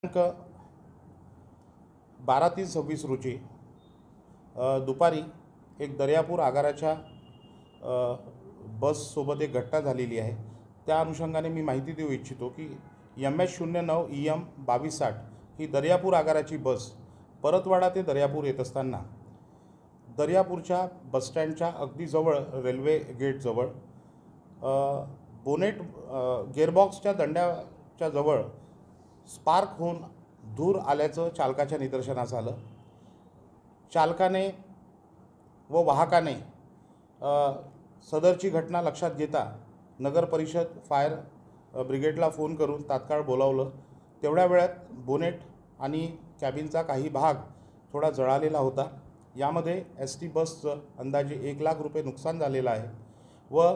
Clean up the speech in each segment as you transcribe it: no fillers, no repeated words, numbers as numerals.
दिनांक 12/3/26 रोजी दुपारी एक दर्यापूर आगाराच्या बससोबत एक घटना झालेली आहे। त्या अनुषंगाने मी माहिती देऊ इच्छितो की MS09 EM 2260 ही दर्यापूर आगाराची बस परतवाडा ते दर्यापूर येत असताना दर्यापूरच्या बसस्टँडच्या अगदी जवळ रेल्वे गेटजवळ बोनेट गेअरबॉक्सच्या दंड्याच्या जवळ स्पार्क होऊन धूर आल्याचं चालकाच्या निदर्शनास आलं। चालकाने व वाहकाने सदरची घटना लक्षात घेता नगर परिषद फायर ब्रिगेडला फोन करून तात्काळ बोलावलं। तेवढ्या वेळात बोनेट आणि कॅबिनचा काही भाग थोडा जळालेला होता। यामध्ये ST बसचं अंदाजे 1 लाख रुपये नुकसान झालेलं आहे व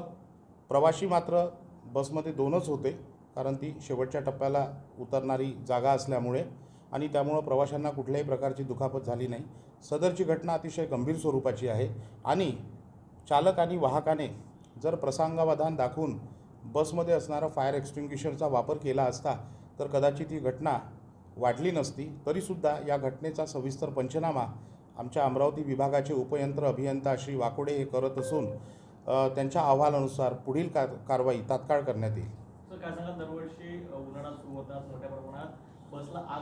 प्रवासी मात्र बसमध्ये 2च होते, कारण ती शेवटच्या टप्प्याला उतरणारी जागा असल्यामुळे आणि त्यामुळे प्रवाशांना कुठल्याही प्रकारची दुखापत झाली नाही। सदरची घटना अतिशय गंभीर स्वरूपाची आहे आणि चालक आणि वाहकाने जर प्रसंगावधान दाखवून बसमध्ये असणारा फायर एक्सटिंग्विशरचा वापर केला असता तर कदाचित ही घटना वाढली नसती। तरीसुद्धा या घटनेचा सविस्तर पंचनामा आमच्या अमरावती विभागाचे उपयंत्र अभियंता श्री वाकोडे हे करत असून त्यांच्या अहवालानुसार पुढील कारवाई तात्काळ करण्यात येईल। सर, काय सांगा, दरवर्षी उन्हाळा सुरू होतात, मोठ्या प्रमाणात बसला आग